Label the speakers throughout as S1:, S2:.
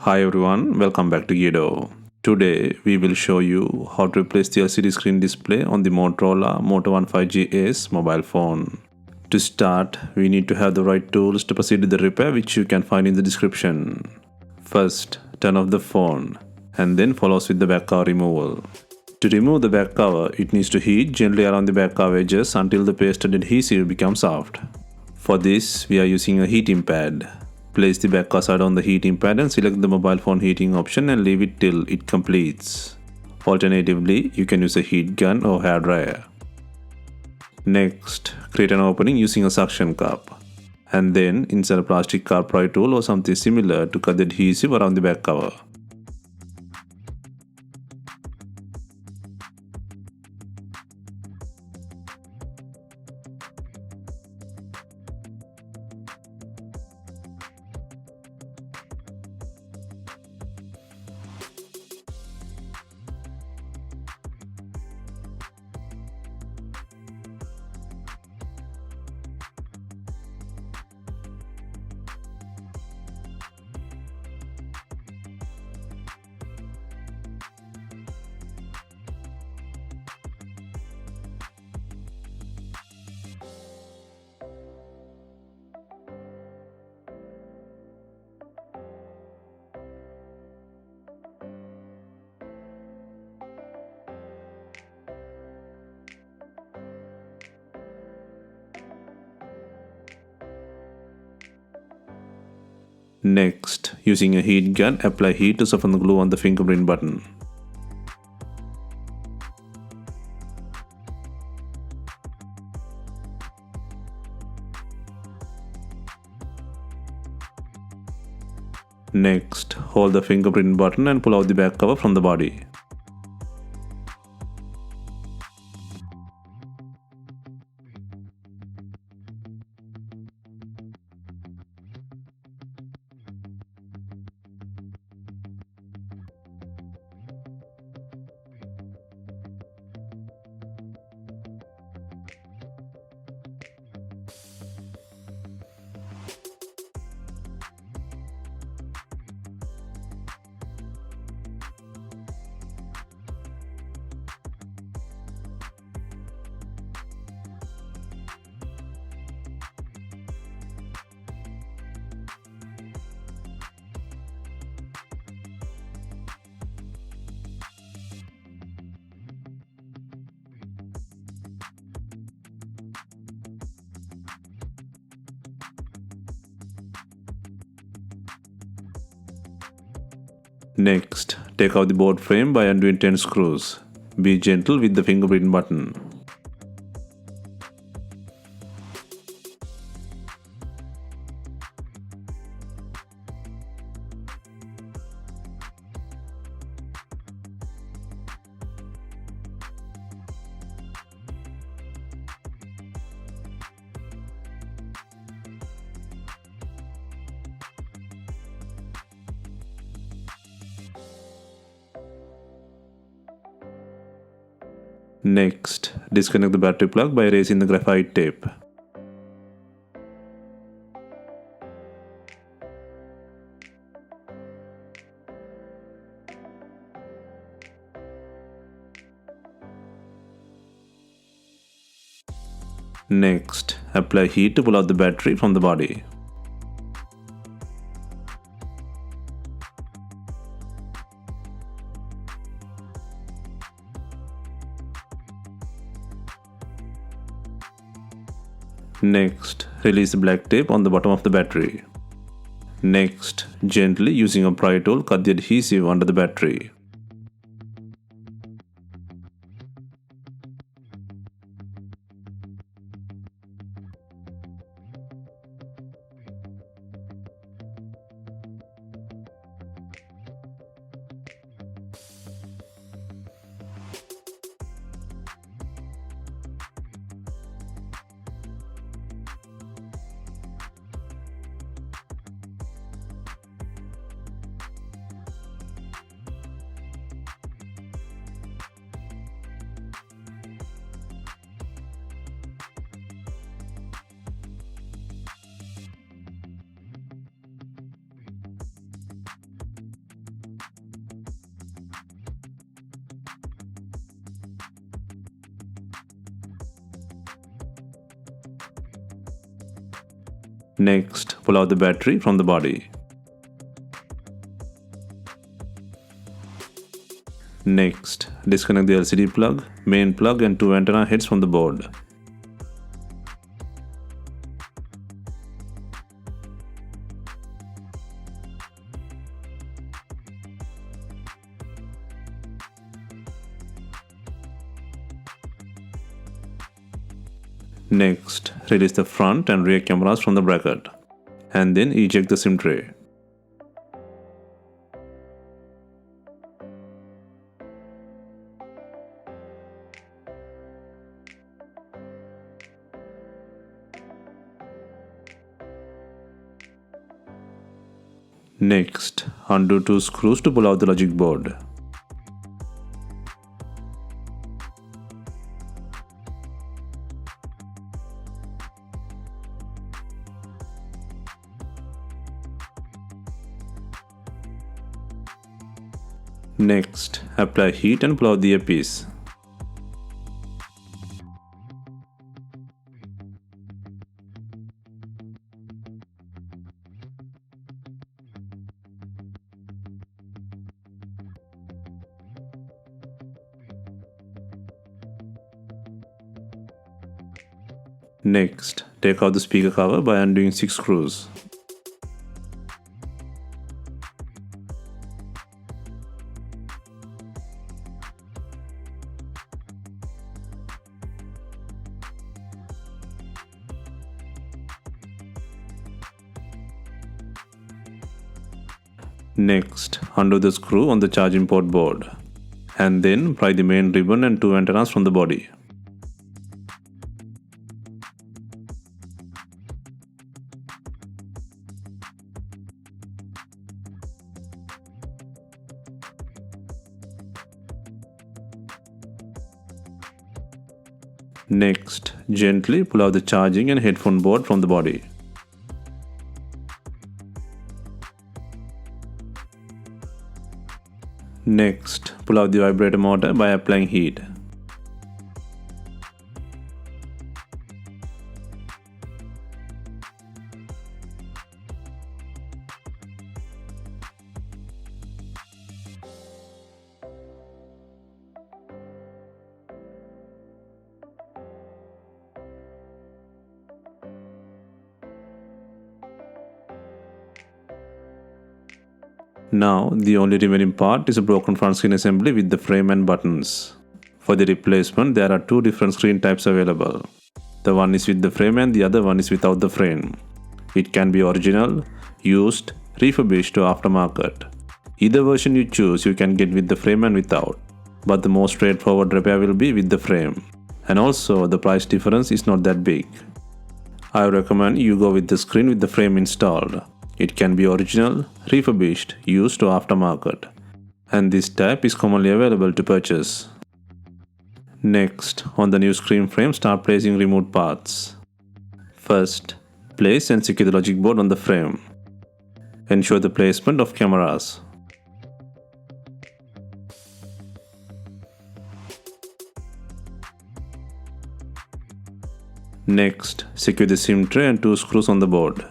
S1: Hi everyone, welcome back to DYOR. Today we will show you how to replace the LCD screen display on the Motorola Moto One 5G Ace mobile phone. To start, we need to have the right tools to proceed with the repair, which you can find in the description. First, turn off the phone and then follows with the back cover removal. To remove the back cover, it needs to heat gently around the back cover edges until the pasted adhesive becomes soft. For this, we are using a heating pad. Place the back cover side on the heating pad and select the mobile phone heating option and leave it till it completes. Alternatively, you can use a heat gun or hair dryer. Next, create an opening using a suction cup. And then insert a plastic car pry tool or something similar to cut the adhesive around the back cover. Next, using a heat gun, apply heat to soften the glue on the fingerprint button. Next, hold the fingerprint button and pull out the back cover from the body. Next, take out the board frame by undoing 10 screws. Be gentle with the fingerprint button. Next, disconnect the battery plug by erasing the graphite tape. Next, apply heat to pull out the battery from the body. Next, release the black tape on the bottom of the battery. Next, gently using a pry tool, cut the adhesive under the battery. Next, pull out the battery from the body. Next, disconnect the LCD plug, main plug and two antenna heads from the board. Next, release the front and rear cameras from the bracket, and then eject the SIM tray. Next, undo two screws to pull out the logic board. Next, apply heat and pull out the earpiece. Next, take out the speaker cover by undoing 6 screws. Next, undo the screw on the charging port board, and then pry the main ribbon and two antennas from the body. Next, gently pull out the charging and headphone board from the body. Next, pull out the vibrator motor by applying heat. Now, the only remaining part is a broken front screen assembly with the frame and buttons. For the replacement, there are two different screen types available. The one is with the frame and the other one is without the frame. It can be original, used, refurbished or aftermarket. Either version you choose, you can get with the frame and without. But the most straightforward repair will be with the frame. And also, the price difference is not that big. I recommend you go with the screen with the frame installed. It can be original, refurbished, used or aftermarket. And this type is commonly available to purchase. Next, on the new screen frame, start placing removed parts. First, place and secure the logic board on the frame. Ensure the placement of cameras. Next, secure the SIM tray and two screws on the board.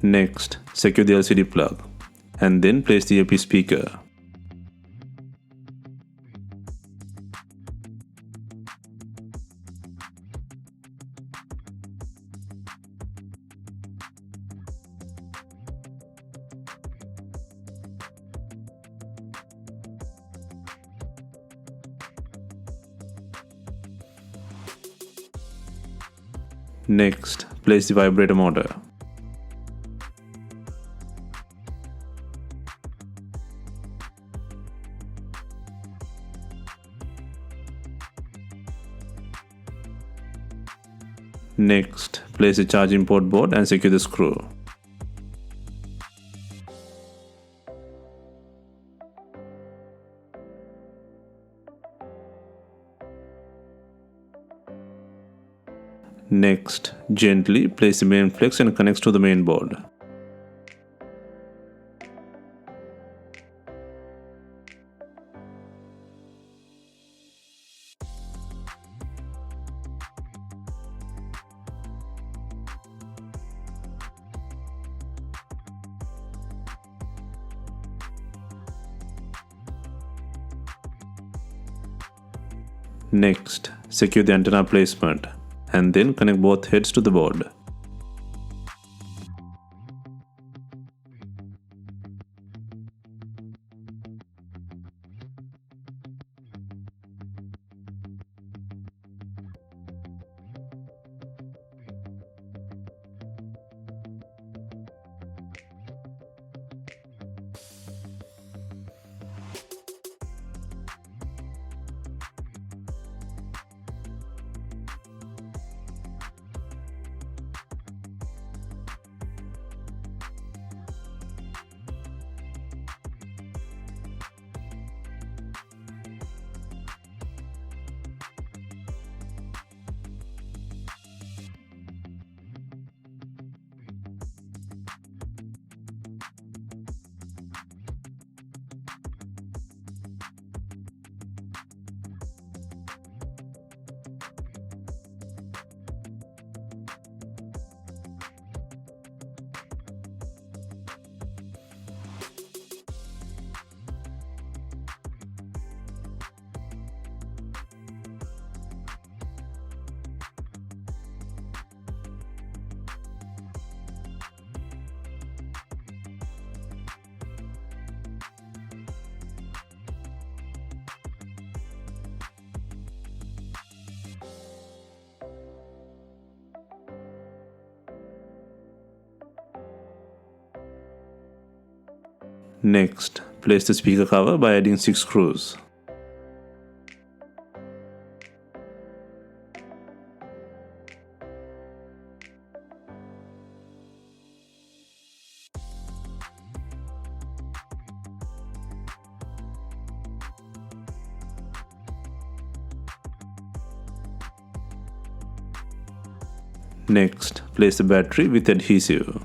S1: Next, secure the LCD plug, and then place the earpiece speaker. Next, place the vibrator motor. Next, place the charging port board and secure the screw. Next, gently place the main flex and connects to the main board. Next, secure the antenna placement and then connect both heads to the board. Next, place the speaker cover by adding 6 screws. Next, place the battery with adhesive.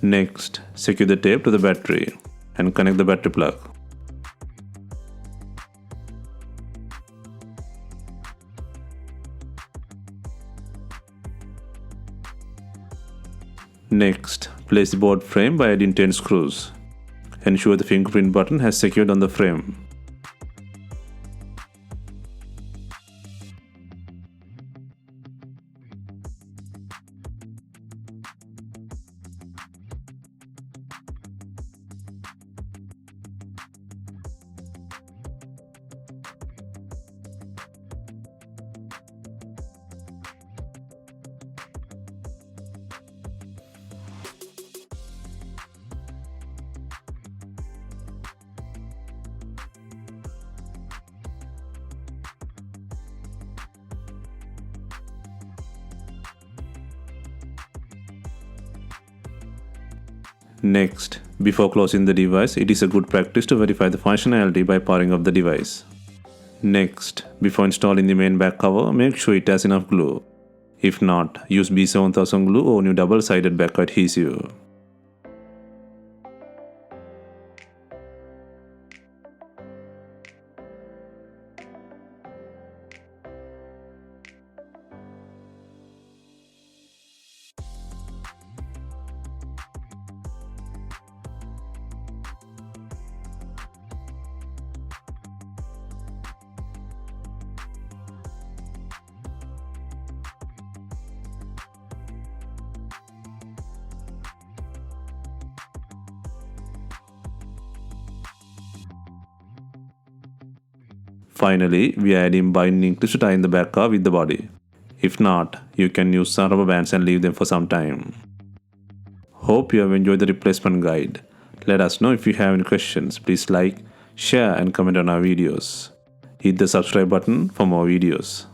S1: Next, secure the tape to the battery and connect the battery plug. Next, place the board frame by adding 10 screws. Ensure the fingerprint button has secured on the frame. Next, before closing the device, it is a good practice to verify the functionality by powering up the device. Next, before installing the main back cover, make sure it has enough glue. If not, use B7000 glue or new double-sided back adhesive. Finally, we are adding binding clips to tie in the back cover with the body. If not, you can use some rubber bands and leave them for some time. Hope you have enjoyed the replacement guide. Let us know if you have any questions. Please like, share and comment on our videos. Hit the subscribe button for more videos.